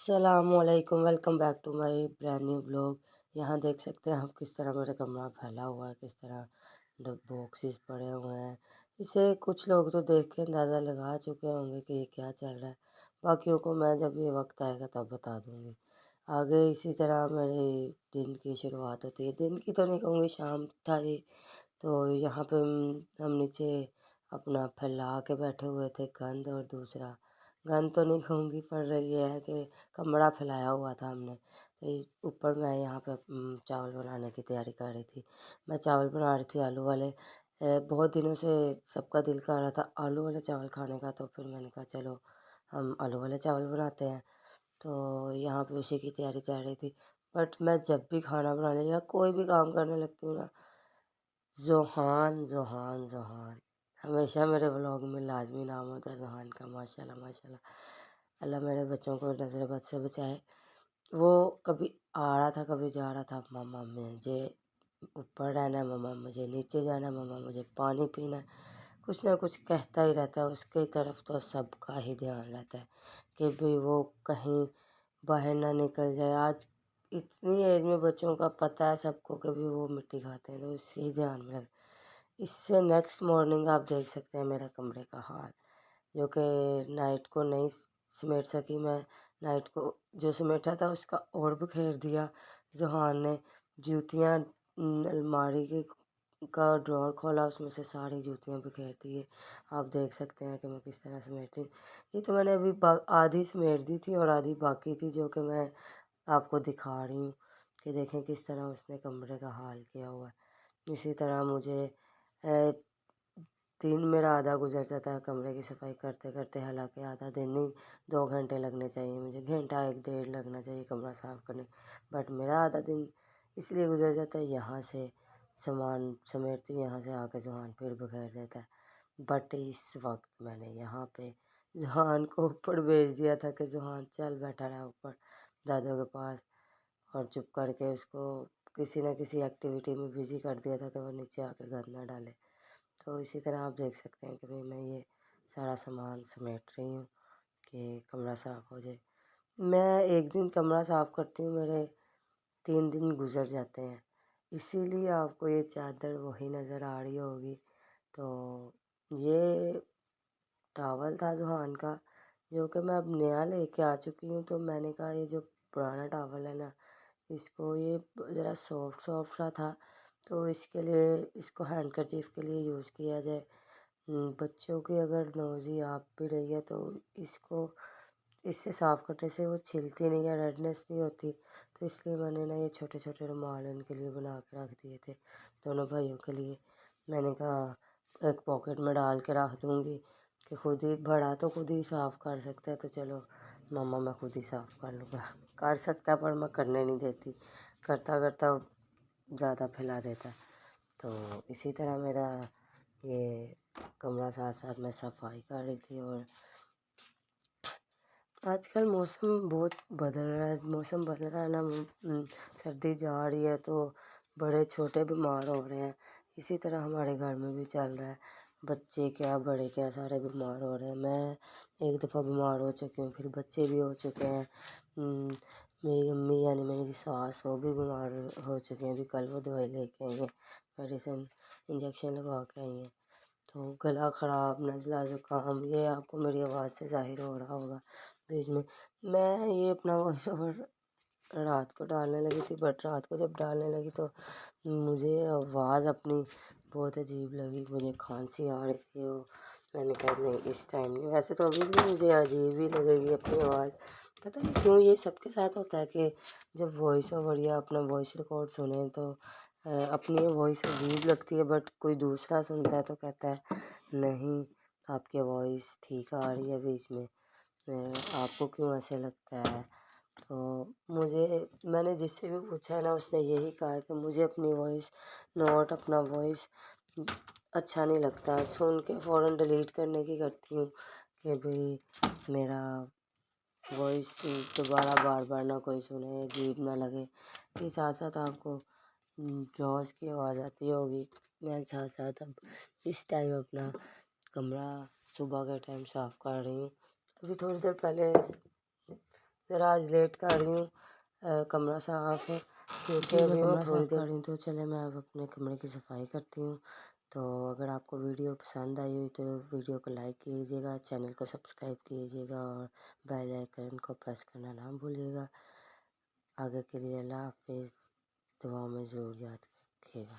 अस्सलामुअलैकुम, welcome back to my brand new blog. यहाँ देख सकते हैं आप किस तरह मेरा कमरा फैला हुआ है, किस तरह बॉक्सेस पड़े हुए हैं। इसे कुछ लोग तो देख के अंदाज़ा लगा चुके होंगे कि ये क्या चल रहा है। बाकियों को मैं जब ये वक्त आएगा तब बता दूँगी। आगे इसी तरह मेरे दिन की शुरुआत होती है। दिन की तो नहीं कहूँगी, शाम था ये। तो यहाँ पे हम नीचे अपना फैला के बैठे हुए थे गंद, और दूसरा गंद तो नहीं कहूँगी, पर ये है कि कमरा फैलाया हुआ था हमने। तो ऊपर मैं यहाँ पे चावल बनाने की तैयारी कर रही थी। मैं चावल बना रही थी आलू वाले। बहुत दिनों से सबका दिल कर रहा था आलू वाले चावल खाने का, तो फिर मैंने कहा चलो हम आलू वाले चावल बनाते हैं। तो यहाँ पे उसी की तैयारी चल रही थी। बट मैं जब भी खाना बनाने या कोई भी काम करने लगती हूँ ना, ज़ोहान ज़ोहान ज़ोहान हमेशा मेरे व्लॉग में लाज़मी नाम होता है ज़ोहान का। माशाल्लाह माशाल्लाह, अल्लाह मेरे बच्चों को नज़र बद से बचाए। वो कभी आ रहा था, कभी जा रहा था, मम्मा मुझे ऊपर रहना है, मम्मा मुझे नीचे जाना है, मम्मा मुझे पानी पीना है। कुछ ना कुछ कहता ही रहता है। उसकी तरफ तो सबका ही ध्यान रहता है कि भाई वो कहीं बाहर ना निकल जाए। आज इतनी एज में बच्चों का पता है सबको कि भी वो मिट्टी खाते हैं, तो इसी ध्यान में रख। इससे नेक्स्ट मॉर्निंग आप देख सकते हैं मेरा कमरे का हाल, जो कि नाइट को नहीं समेट सकी मैं। नाइट को जो समेटा था उसका और बिखेर दिया ज़ुहान ने। जूतियाँ अलमारी की का ड्रॉर खोला, उसमें से सारी जूतियाँ बिखेर दी है। आप देख सकते हैं कि मैं किस तरह समेटी। ये तो मैंने अभी आधी समेट दी थी और आधी बाकी थी, जो कि मैं आपको दिखा रही हूँ कि देखें किस तरह उसने कमरे का हाल किया हुआ है। इसी तरह मुझे दिन मेरा आधा गुजर जाता है कमरे की सफाई करते करते। हालांकि आधा दिन नहीं, 2 घंटे लगने चाहिए मुझे, घंटा एक डेढ़ लगना चाहिए कमरा साफ़ करने। बट मेरा आधा दिन इसलिए गुजर जाता है, यहाँ से सामान समेटती हूँ, यहाँ से आके जहान फिर बिखेर देता है। बट इस वक्त मैंने यहाँ पे जहान को ऊपर भेज दिया था कि जहान चल बैठा रहा ऊपर दादू के पास, और चुप करके उसको किसी न किसी एक्टिविटी में बिजी कर दिया था कि वो नीचे आके गंद ना डाले। तो इसी तरह आप देख सकते हैं कि भाई मैं ये सारा सामान समेट रही हूँ कि कमरा साफ़ हो जाए। मैं एक दिन कमरा साफ़ करती हूँ, मेरे 3 दिन गुजर जाते हैं। इसीलिए आपको ये चादर वही नज़र आ रही होगी। तो ये टॉवल था जुहान का, जो कि मैं अब नया लेके आ चुकी हूँ। तो मैंने कहा ये जो पुराना टॉवल है ना, इसको ये ज़रा सॉफ्ट सॉफ्ट सा था, तो इसके लिए इसको हैंडकरचीफ के लिए यूज़ किया जाए। बच्चों की अगर नोज़ी आप भी रही है तो इसको इससे साफ़ करने से वो छिलती नहीं है, रेडनेस नहीं होती। तो इसलिए मैंने ना ये छोटे छोटे रुमाल उनके लिए बना के रख दिए थे, दोनों भाइयों के लिए। मैंने कहा एक पॉकेट में डाल के रख दूँगी कि खुद ही बड़ा तो खुद ही साफ़ कर सकता है, तो चलो मम्मा मैं खुद ही साफ़ कर लूँगा। कर सकता है, पर मैं करने नहीं देती, करता करता ज़्यादा फैला देता है। तो इसी तरह मेरा ये कमरा साथ साथ मैं सफाई कर रही थी। और आजकल मौसम बहुत बदल रहा है, मौसम बदल रहा है ना, सर्दी जा रही है तो बड़े छोटे बीमार हो रहे हैं। इसी तरह हमारे घर में भी चल रहा है, बच्चे क्या बड़े क्या सारे बीमार हो रहे हैं। मैं एक दफ़ा बीमार हो चुकी हूँ, फिर बच्चे भी हो चुके हैं। मेरी अम्मी यानी मेरी सास वो भी बीमार हो चुके हैं। अभी कल वो दवाई लेके आई हैं, मेडिसिन इंजेक्शन लगवा के आई हैं। तो गला ख़राब, नज़ला ज़ुकाम, ये आपको मेरी आवाज़ से ज़ाहिर हो रहा होगा बीच में। मैं ये अपना वॉइस ओवर रात को डालने लगी थी, बट रात को जब डालने लगी तो मुझे आवाज़ अपनी बहुत अजीब लगी, मुझे खांसी आ रही थी। वो मैंने कहा नहीं इस टाइम नहीं, वैसे तो अभी भी मुझे अजीब ही लगेगी अपनी आवाज़। पता नहीं क्यों ये सबके साथ होता है कि जब वॉइस ओवर या अपना वॉइस रिकॉर्ड सुने तो अपनी वॉइस अजीब लगती है, बट कोई दूसरा सुनता है तो कहता है नहीं आपकी वॉइस ठीक आ रही है बीच में, आपको क्यों ऐसे लगता है। तो मैंने जिससे भी पूछा है ना, उसने यही कहा कि मुझे अपनी वॉइस नोट अपना वॉइस अच्छा नहीं लगता, सुन के फ़ौरन डिलीट करने की करती हूँ कि भाई मेरा वॉइस दोबारा बार बार ना कोई सुने, अजीब ना लगे। इसके साथ साथ आपको रॉज़ की आवाज़ आती होगी। मैं साथ साथ अब इस टाइम अपना कमरा सुबह के टाइम साफ़ कर रही हूँ। अभी थोड़ी देर पहले ذرا آج لیٹ کر رہی ہوں کمرہ صاف کیونکہ ابھی میں تھوڑی دیر رہی ہوں، تو چلے میں اب اپنے کمرے کی صفائی کرتی ہوں۔ تو اگر آپ کو ویڈیو پسند آئی ہوئی تو ویڈیو کو لائک کیجیے گا، چینل کو سبسکرائب کیجیے گا اور بیل آئیکن کو پریس کرنا نہ بھولیے گا۔ آگے کے لیے اللہ حافظ، دعاؤں میں ضرور یاد رکھیے گا۔